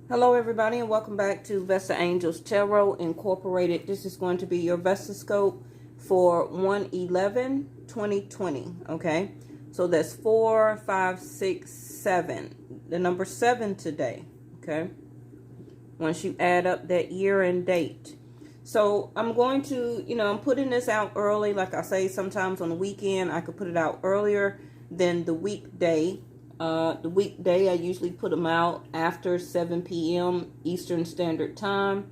Hello everybody and welcome back to Vesta Angels Tarot Incorporated. This is going to be your Vestascope for 1/11/2020. Okay, so that's 4, 5, 6, 7. The number 7 today. Okay, once you add up that year and date. So I'm going to, I'm putting this out early. Like I say, sometimes on the weekend I could put it out earlier than the weekday. The weekday, I usually put them out after 7 p.m. Eastern Standard Time.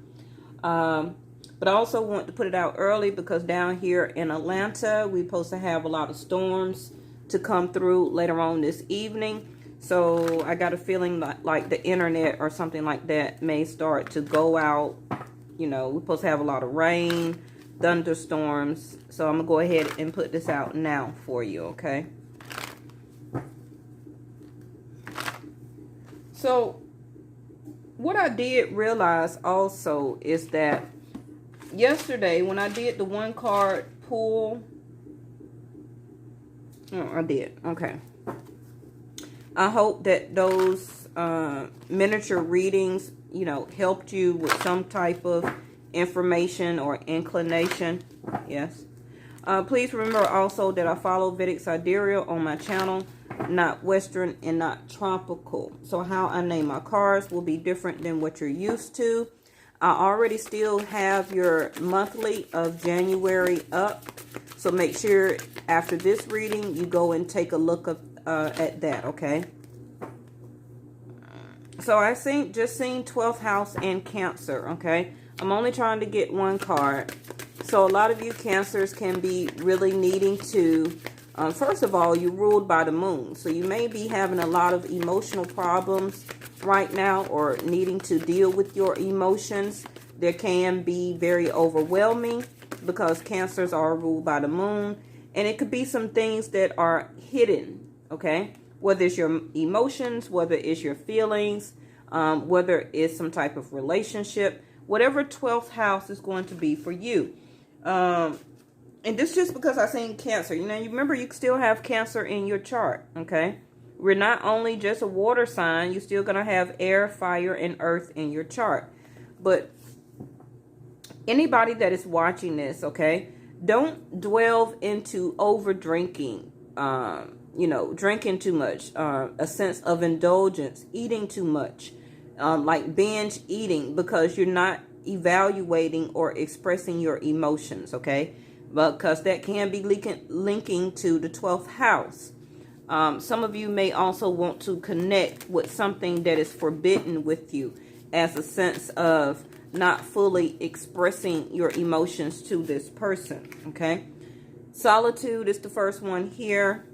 But I also want to put it out early because down here in Atlanta, we're supposed to have a lot of storms to come through later on this evening. So I got a feeling like the internet or something like that may start to go out. We're supposed to have a lot of rain, thunderstorms. So I'm going to go ahead and put this out now for you, okay? So what I did realize also is that yesterday when I did the one card pull, I did, okay. I hope that those miniature readings, helped you with some type of information or inclination. Yes. Please remember also that I follow Vedic Sidereal on my channel, not Western and not tropical. So how I name my cards will be different than what you're used to. I already still have your monthly of January up. So make sure after this reading, you go and take a look at that, okay? So I just seen 12th house and Cancer, okay? I'm only trying to get one card. So a lot of you Cancers can be really needing to, first of all, you're ruled by the moon. So you may be having a lot of emotional problems right now or needing to deal with your emotions. There can be very overwhelming because Cancers are ruled by the moon. And it could be some things that are hidden, okay? Whether it's your emotions, whether it's your feelings, whether it's some type of relationship, whatever 12th house is going to be for you. And this just because I seen Cancer. You remember you still have Cancer in your chart, okay? We're not only just a water sign, you're still going to have air, fire, and earth in your chart. But anybody that is watching this, okay, don't dwell into over drinking, drinking too much, a sense of indulgence, eating too much, like binge eating because you're not evaluating or expressing your emotions, okay? Because that can be linking to the 12th house. Some of you may also want to connect with something that is forbidden with you as a sense of not fully expressing your emotions to this person, okay? Solitude is the first one here.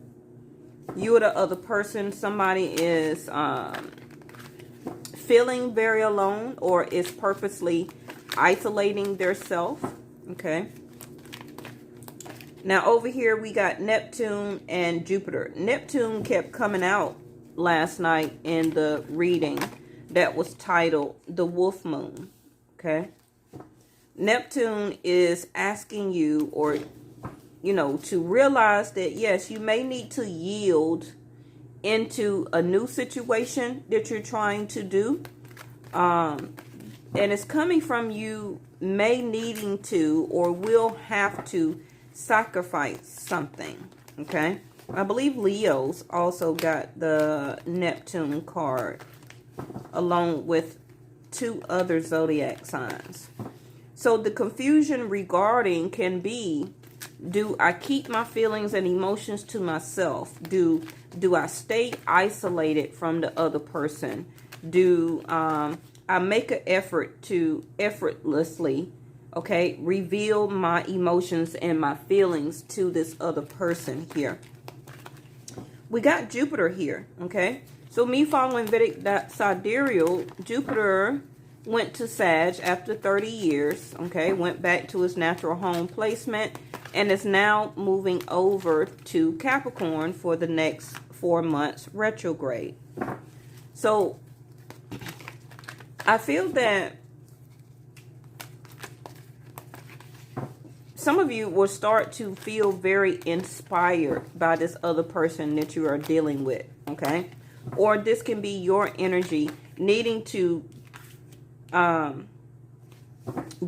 You or the other person, somebody is feeling very alone or is purposely isolating theirself, okay? Now over here we got Neptune and Jupiter. Neptune kept coming out last night in the reading that was titled The Wolf Moon, okay? Neptune is asking you or, to realize that, yes, you may need to yield into a new situation that you're trying to do. And it's coming from you may needing to or will have to sacrifice something, okay? I believe Leo's also got the Neptune card along with 2 other zodiac signs. So the confusion regarding can be, do I keep my feelings and emotions to myself? Do I stay isolated from the other person? Do I make an effort to effortlessly, okay, reveal my emotions and my feelings to this other person here? We got Jupiter here, okay? So me following Vedic Sidereal, Jupiter went to Sag after 30 years, okay? Went back to his natural home placement and is now moving over to Capricorn for the next 4 months retrograde. So I feel that some of you will start to feel very inspired by this other person that you are dealing with, okay? Or this can be your energy needing to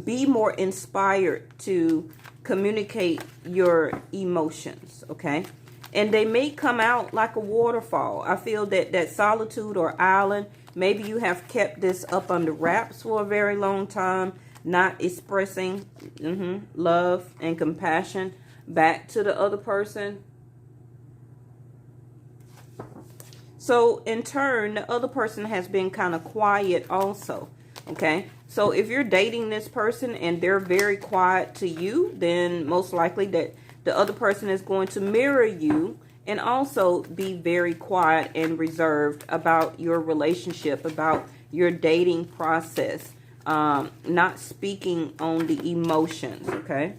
be more inspired to communicate your emotions, okay? And they may come out like a waterfall. I feel that solitude or island, maybe you have kept this up under wraps for a very long time, not expressing love and compassion back to the other person. So in turn, the other person has been kind of quiet also. Okay, so if you're dating this person and they're very quiet to you, then most likely that the other person is going to mirror you and also be very quiet and reserved about your relationship, about your dating process, not speaking on the emotions. Okay,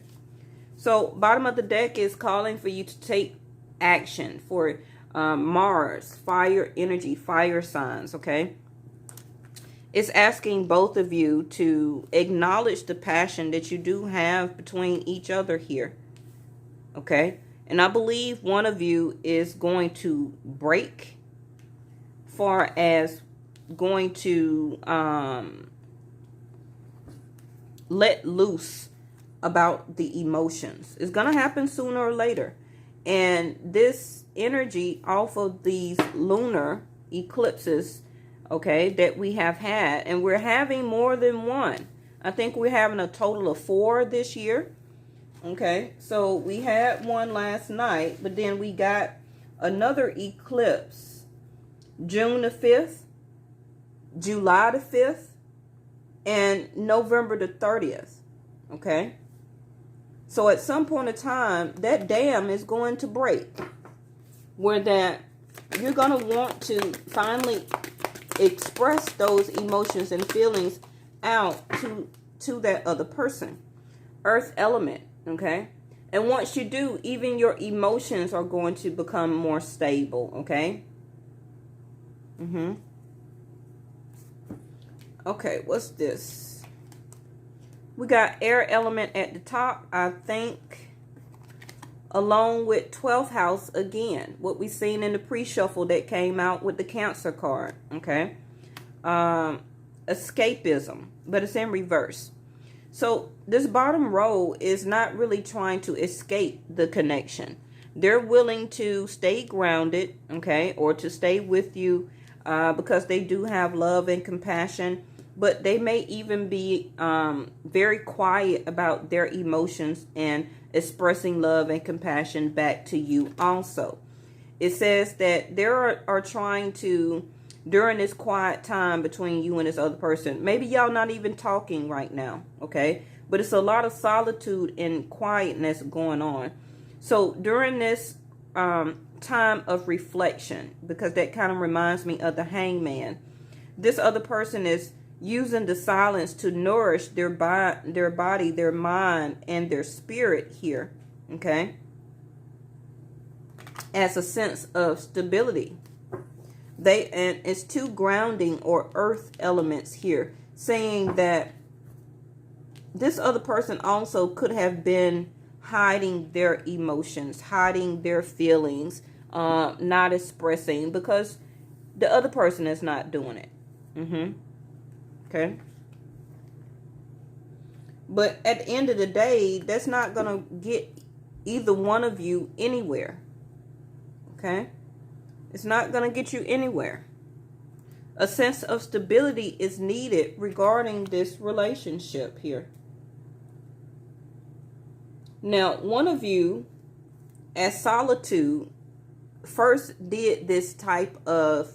so bottom of the deck is calling for you to take action for Mars, fire energy, fire signs. Okay. It's asking both of you to acknowledge the passion that you do have between each other here. Okay? And I believe one of you is going to break, far as going to let loose about the emotions. It's going to happen sooner or later. And this energy off of these lunar eclipses, okay, that we have had, and we're having more than one. I think we're having a total of 4 this year. Okay, so we had one last night, but then we got another eclipse June the 5th, July the 5th, and November the 30th. Okay, so at some point in time, that dam is going to break, where that you're going to want to finally express those emotions and feelings out to that other person. Earth element, okay? And once you do, even your emotions are going to become more stable, okay? Okay, what's this? We got air element at the top, I think, along with 12th house again, what we seen in the pre-shuffle that came out with the Cancer card, okay? Escapism, but it's in reverse. So this bottom row is not really trying to escape the connection. They're willing to stay grounded, okay, or to stay with you because they do have love and compassion, but they may even be very quiet about their emotions and expressing love and compassion back to you also. It says that they are trying to, during this quiet time between you and this other person, maybe y'all not even talking right now, okay? But it's a lot of solitude and quietness going on. So during this time of reflection, because that kind of reminds me of the Hangman, this other person is using the silence to nourish their body, their mind, and their spirit here, okay? As a sense of stability. And it's 2 grounding or earth elements here, saying that this other person also could have been hiding their emotions, hiding their feelings, not expressing, because the other person is not doing it. Okay. But at the end of the day, that's not going to get either one of you anywhere. Okay. It's not going to get you anywhere. A sense of stability is needed regarding this relationship here. Now, one of you, as solitude, first did this type of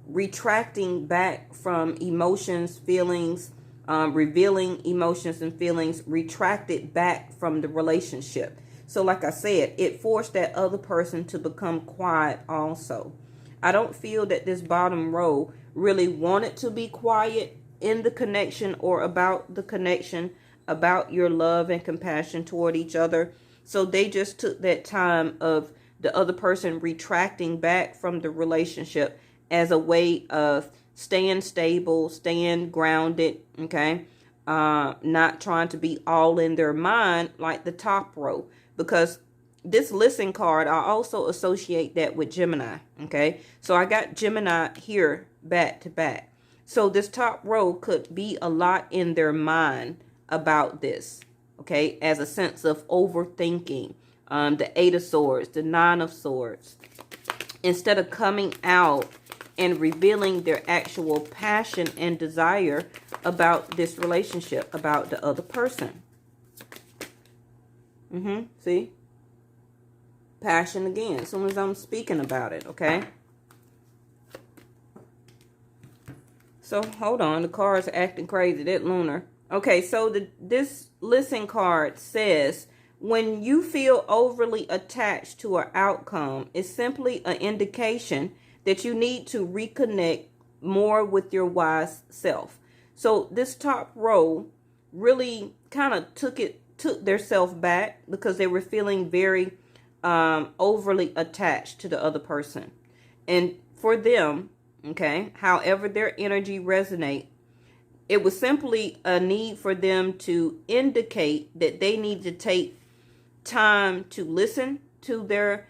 retracting back from emotions, feelings, revealing emotions and feelings, retracted back from the relationship. So like I said, it forced that other person to become quiet also. I don't feel that this bottom row really wanted to be quiet in the connection or about the connection, about your love and compassion toward each other. So they just took that time of the other person retracting back from the relationship as a way of staying stable, staying grounded, okay? Not trying to be all in their mind like the top row. Because this listen card, I also associate that with Gemini, okay? So I got Gemini here back to back. So this top row could be a lot in their mind about this, okay, as a sense of overthinking. The Eight of Swords, the Nine of Swords. Instead of coming out and revealing their actual passion and desire about this relationship, about the other person. See? Passion again, as soon as I'm speaking about it, okay? So, hold on. The card's acting crazy. That lunar. Okay, so this listen card says, when you feel overly attached to an outcome, it's simply an indication that you need to reconnect more with your wise self. So this top row really kind of took their self back because they were feeling very overly attached to the other person. And for them, okay, however their energy resonate, it was simply a need for them to indicate that they need to take time to listen to their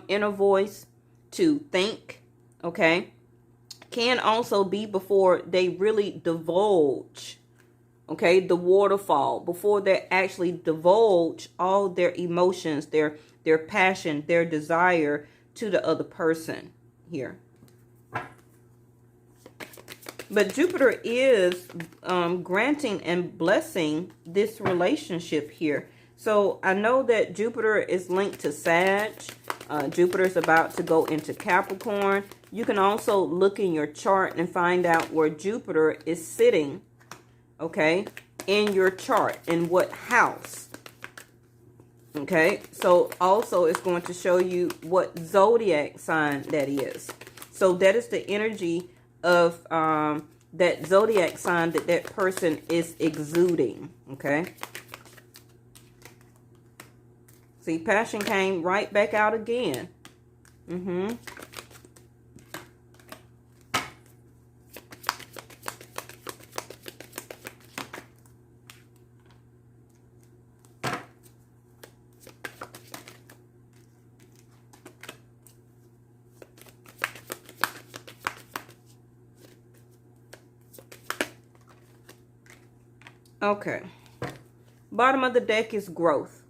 inner voice, to think, okay? Can also be before they really divulge, okay, the waterfall, before they actually divulge all their emotions, their passion, their desire to the other person here. But Jupiter is granting and blessing this relationship here. So I know that Jupiter is linked to Sag. Jupiter is about to go into Capricorn. You can also look in your chart and find out where Jupiter is sitting, okay, in your chart, in what house. Okay, so also it's going to show you what zodiac sign that is. So that is the energy of that zodiac sign that person is exuding, okay? See, passion came right back out again. Okay. Bottom of the deck is growth.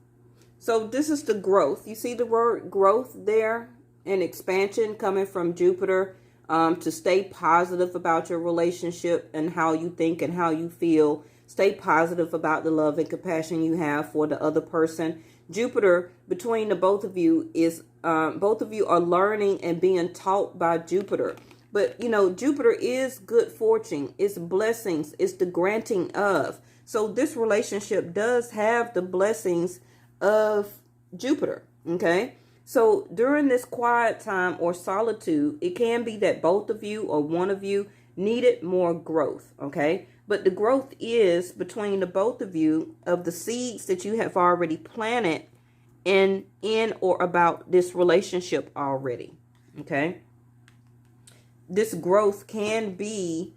So this is the growth. You see the word growth there, and expansion coming from Jupiter, to stay positive about your relationship and how you think and how you feel. Stay positive about the love and compassion you have for the other person. Jupiter, between the both of you, is both of you are learning and being taught by Jupiter. But, you know, Jupiter is good fortune. It's blessings. It's the granting of. So this relationship does have the blessings of Jupiter, okay? So during this quiet time or solitude, it can be that both of you or one of you needed more growth, okay? But the growth is between the both of you of the seeds that you have already planted in or about this relationship already, okay? This growth can be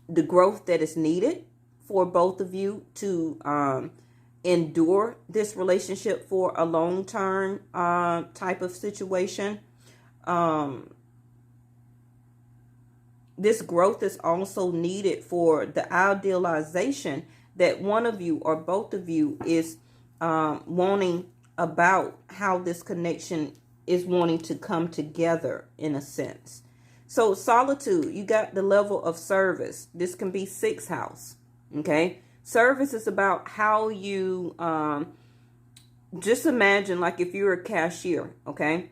the growth that is needed for both of you to endure this relationship for a long-term type of situation. This growth is also needed for the idealization that one of you or both of you is wanting about how this connection is wanting to come together in a sense. So solitude, you got the level of service. This can be 6th house, okay? Service is about how you, just imagine like if you're a cashier, okay?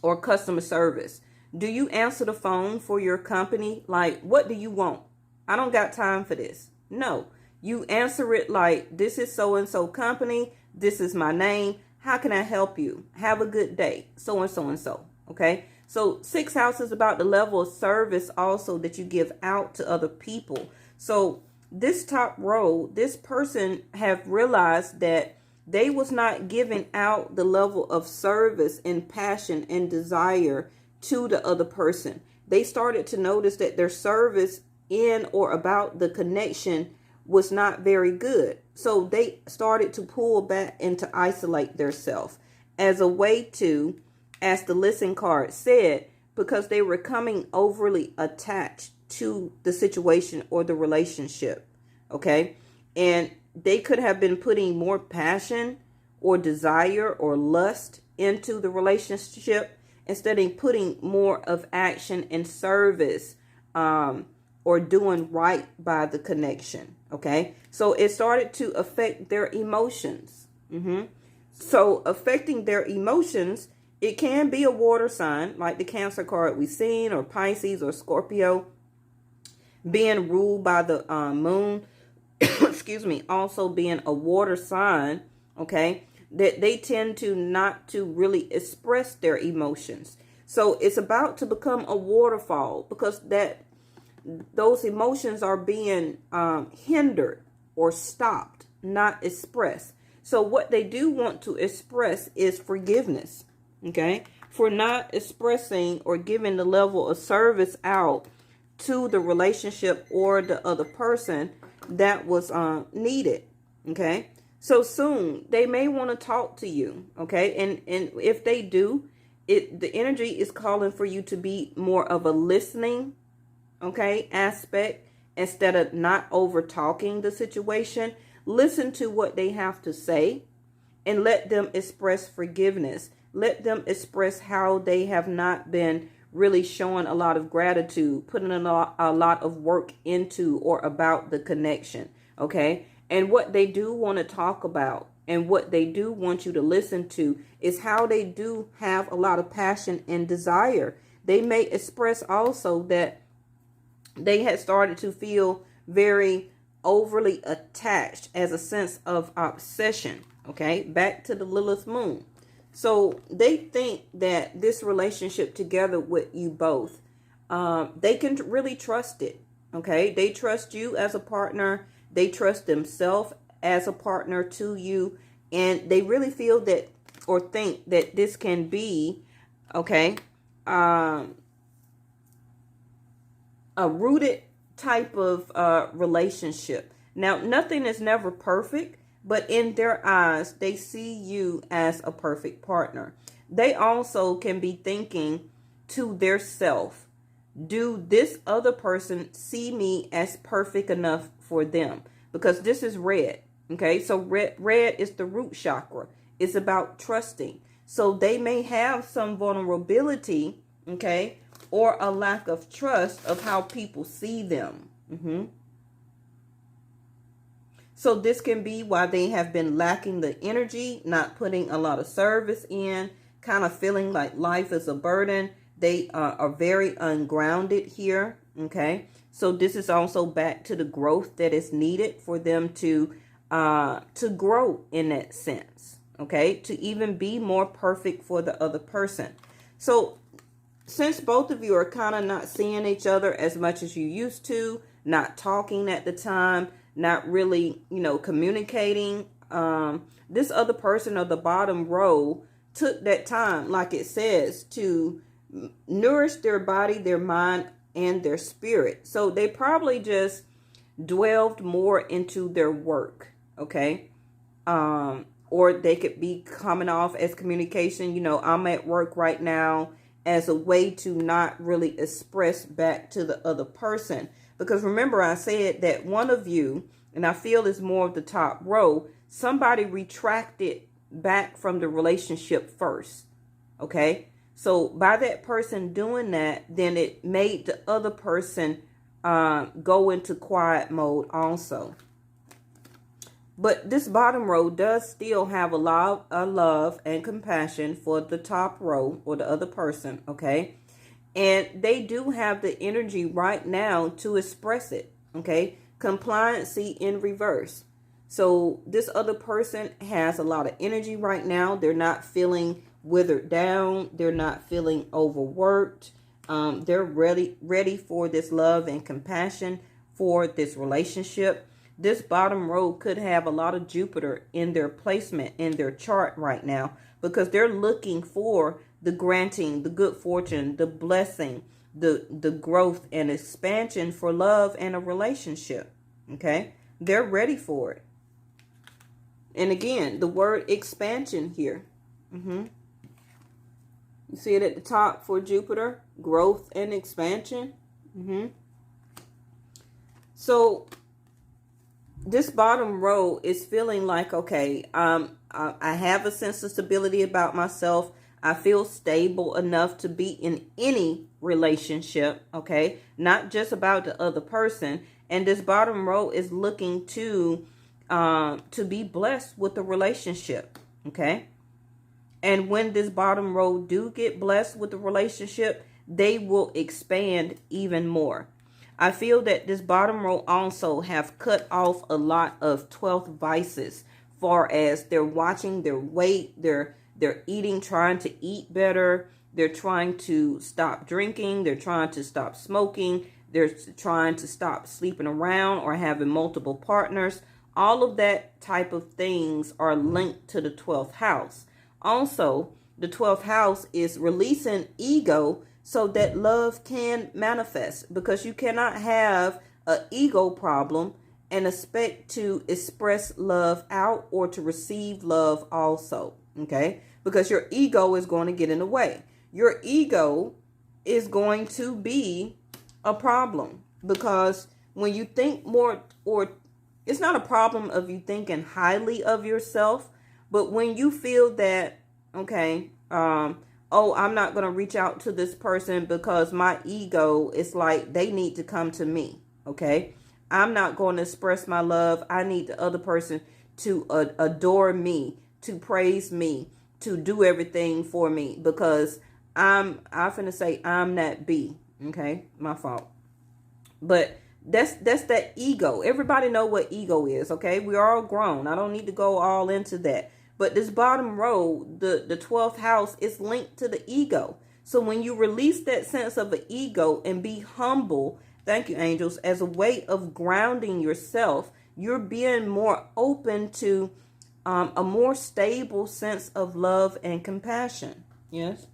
Or customer service. Do you answer the phone for your company? Like, what do you want? I don't got time for this. No, you answer it like, this is so-and-so company. This is my name. How can I help you? Have a good day. So and so and so. Okay. So 6th house is about the level of service also that you give out to other people. So this top row, this person have realized that they was not giving out the level of service and passion and desire to the other person. They started to notice that their service in or about the connection was not very good. So they started to pull back and to isolate themselves as a way to, as the listen card said, because they were coming overly attached to the situation or the relationship. Okay. And they could have been putting more passion or desire or lust into the relationship instead of putting more of action and service, or doing right by the connection. Okay. So it started to affect their emotions. So affecting their emotions, it can be a water sign like the Cancer card we've seen, or Pisces or Scorpio, being ruled by the moon. Excuse me. Also being a water sign. Okay. That they tend to not to really express their emotions. So it's about to become a waterfall because those emotions are being hindered or stopped, not expressed. So what they do want to express is forgiveness, okay, for not expressing or giving the level of service out to the relationship or the other person that was needed, okay. So soon they may want to talk to you, okay, and if they do, the energy is calling for you to be more of a listening, okay, aspect, instead of not over talking the situation. Listen to what they have to say and let them express forgiveness. Let them express how they have not been really showing a lot of gratitude, putting a lot of work into or about the connection, okay? And what they do want to talk about and what they do want you to listen to is how they do have a lot of passion and desire. They may express also that they had started to feel very overly attached as a sense of obsession. Okay, back to the Lilith moon. So they think that this relationship together with you both, they can really trust it. Okay, they trust you as a partner. They trust themselves as a partner to you. And they really feel that or think that this can be, okay, a rooted type of relationship. Now, nothing is never perfect, but in their eyes, they see you as a perfect partner. They also can be thinking to their self, do this other person see me as perfect enough for them? Because this is red. Okay, so red is the root chakra. It's about trusting. So they may have some vulnerability, okay, or a lack of trust of how people see them. So this can be why they have been lacking the energy, not putting a lot of service in, kind of feeling like life is a burden. They are very ungrounded here. Okay, so this is also back to the growth that is needed for them to grow in that sense. Okay, to even be more perfect for the other person. So since both of you are kind of not seeing each other as much as you used to, not talking at the time, not really, communicating, this other person of the bottom row took that time, like it says, to nourish their body, their mind, and their spirit. So they probably just dwelled more into their work, okay? Or they could be coming off as communication, I'm at work right now, as a way to not really express back to the other person. Because remember, I said that one of you, and I feel it's more of the top row, somebody retracted back from the relationship first. Okay? So by that person doing that, then it made the other person go into quiet mode also. But this bottom row does still have a lot of love and compassion for the top row or the other person, okay? And they do have the energy right now to express it, okay? Compliancy in reverse. So this other person has a lot of energy right now. They're not feeling withered down. They're not feeling overworked. They're ready for this love and compassion for this relationship. This bottom row could have a lot of Jupiter in their placement in their chart right now because they're looking for the granting, the good fortune, the blessing, the growth and expansion for love and a relationship. Okay? They're ready for it. And again, the word expansion here. You see it at the top for Jupiter, growth and expansion. So this bottom row is feeling like, okay, I have a sense of stability about myself. I feel stable enough to be in any relationship, okay? Not just about the other person. And this bottom row is looking to be blessed with a relationship, okay? And when this bottom row do get blessed with the relationship, they will expand even more. I feel that this bottom row also have cut off a lot of 12th vices, far as they're watching their weight, they're eating, trying to eat better, they're trying to stop drinking, they're trying to stop smoking, they're trying to stop sleeping around or having multiple partners. All of that type of things are linked to the 12th house. Also, the 12th house is releasing ego so that love can manifest, because you cannot have an ego problem and expect to express love out or to receive love also, okay? Because your ego is going to get in the way. Your ego is going to be a problem, because when you think more, or it's not a problem of you thinking highly of yourself, but when you feel that, okay, oh, I'm not going to reach out to this person because my ego is like, they need to come to me, okay? I'm not going to express my love. I need the other person to adore me, to praise me, to do everything for me, because I'm finna say I'm that B, okay? My fault. But that's that ego. Everybody know what ego is, okay? We're all grown. I don't need to go all into that. But this bottom row, the 12th house, is linked to the ego. So when you release that sense of an ego and be humble, thank you, angels, as a way of grounding yourself, you're being more open to a more stable sense of love and compassion. Yes.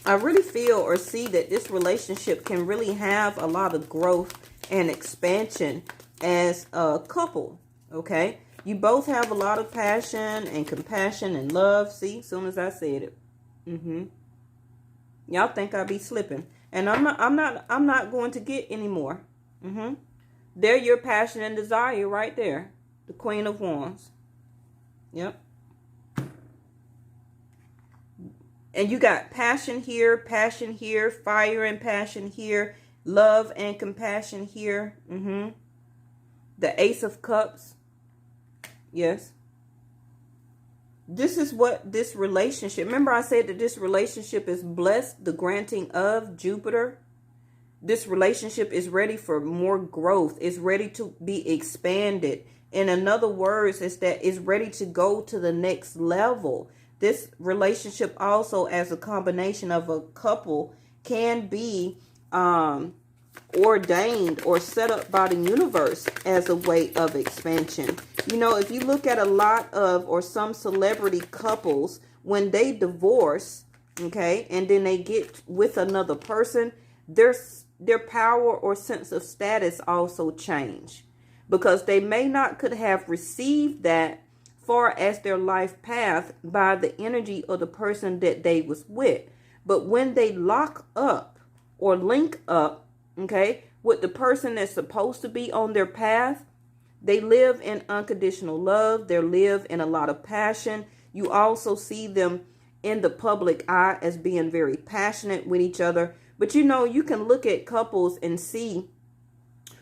I really feel or see that this relationship can really have a lot of growth and expansion as a couple, okay? You both have a lot of passion and compassion and love. See, as soon as I said it. Y'all think I be slipping. And I'm not going to get any more. They're your passion and desire right there. The Queen of Wands. Yep. And you got passion here, fire and passion here, love and compassion here. The Ace of Cups. Yes. This is what this relationship, remember I said that this relationship is blessed, the granting of Jupiter. This relationship is ready for more growth. It's ready to be expanded. In other words, it's that it's ready to go to the next level. This relationship also, as a combination of a couple, can be ordained or set up by the universe as a way of expansion. You know, if you look at a lot of, or some celebrity couples, when they divorce, okay, and then they get with another person, their power or sense of status also change, because they may not could have received that far as their life path by the energy of the person that they was with. But when they lock up or link up, okay, with the person that's supposed to be on their path, they live in unconditional love. They live in a lot of passion. You also see them in the public eye as being very passionate with each other. But you know, you can look at couples and see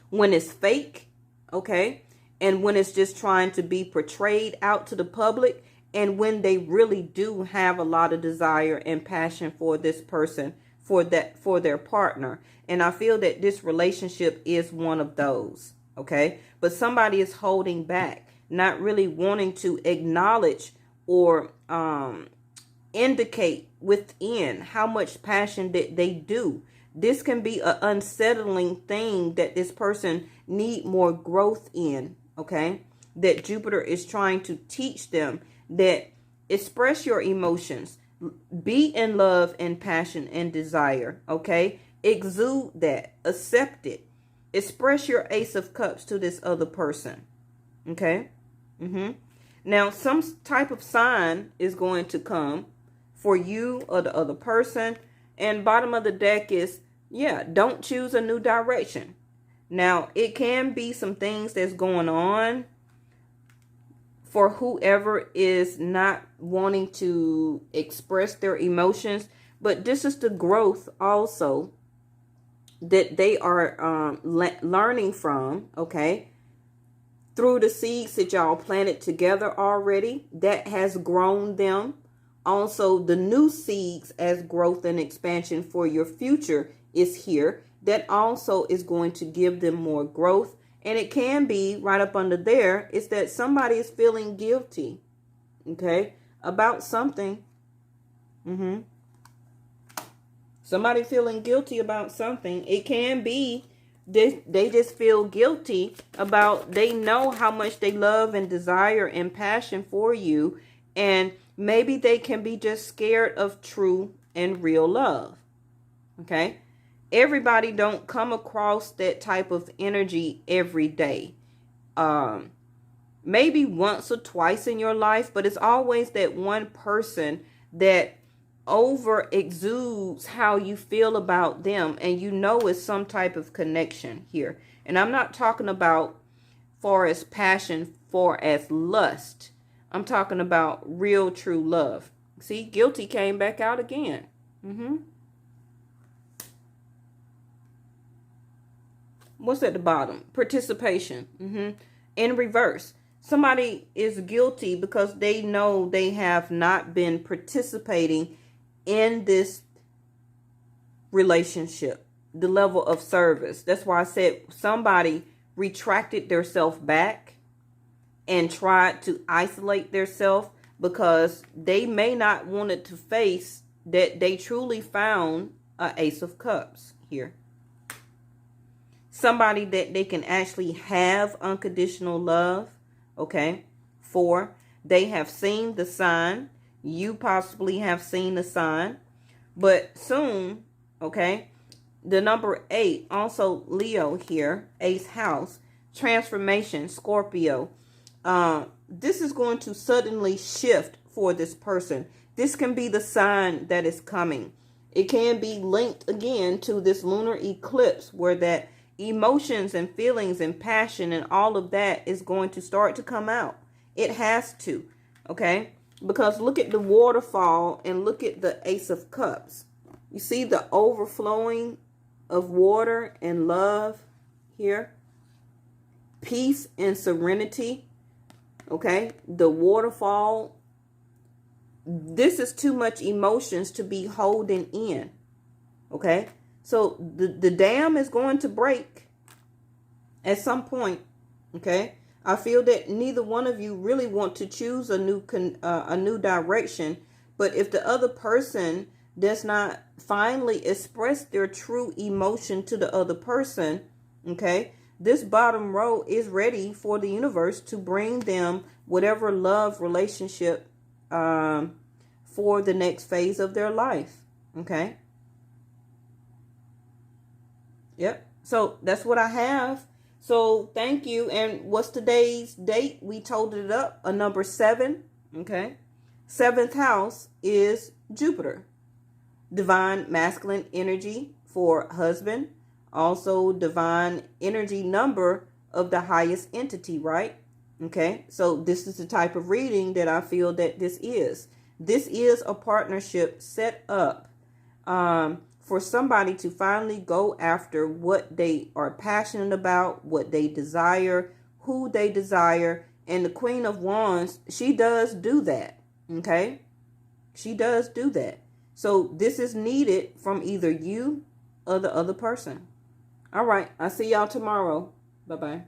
when it's fake, okay, and when it's just trying to be portrayed out to the public, and when they really do have a lot of desire and passion for this person, for their partner. And I feel that this relationship is one of those, okay? But somebody is holding back, not really wanting to acknowledge or indicate within how much passion that they do. This can be an unsettling thing that this person need more growth in, okay? That Jupiter is trying to teach them that express your emotions, be in love and passion and desire, okay? Exude that, accept it, express your Ace of Cups to this other person. Okay? Now, some type of sign is going to come for you or the other person. And bottom of the deck is, yeah, don't choose a new direction. Now, it can be some things that's going on for whoever is not wanting to express their emotions. But this is the growth also that they are learning from, okay? Through the seeds that y'all planted together already, that has grown them. Also, the new seeds as growth and expansion for your future is here. That also is going to give them more growth. And it can be right up under there is that somebody is feeling guilty, okay, about something. Somebody feeling guilty about something. It can be they just feel guilty about, they know how much they love and desire and passion for you. And maybe they can be just scared of true and real love. Okay. Everybody don't come across that type of energy every day. Maybe once or twice in your life, but it's always that one person that over exudes how you feel about them, and you know it's some type of connection here. And I'm not talking about far as passion, far as lust. I'm talking about real true love. See, guilty came back out again. What's at the bottom? Participation. In reverse, somebody is guilty because they know they have not been participating in this relationship, the level of service. That's why I said somebody retracted their self back and tried to isolate their self because they may not wanted to face that they truly found an Ace of Cups here. Somebody that they can actually have unconditional love. Okay. 4, they have seen the sign. You possibly have seen the sign. But soon, okay, the number 8, also Leo here, 8th house, transformation, Scorpio. This is going to suddenly shift for this person. This can be the sign that is coming. It can be linked again to this lunar eclipse where that emotions and feelings and passion and all of that is going to start to come out. It has to, okay? Because look at the waterfall and look at the Ace of Cups. You see the overflowing of water and love here. Peace and serenity. Okay. The waterfall. This is too much emotions to be holding in. Okay. So the dam is going to break at some point. Okay. I feel that neither one of you really want to choose a new direction. But if the other person does not finally express their true emotion to the other person, okay, this bottom row is ready for the universe to bring them whatever love relationship for the next phase of their life. Okay. Yep. So that's what I have. So thank you. And what's today's date? We told it up, a number 7. Okay. 7th house is Jupiter. Divine masculine energy for husband. Also divine energy number of the highest entity, right? Okay. So this is the type of reading that I feel that this is. This is a partnership set up for somebody to finally go after what they are passionate about, what they desire, who they desire. And the Queen of Wands, she does do that. Okay. She does do that. So this is needed from either you or the other person. All right. I'll see y'all tomorrow. Bye-bye.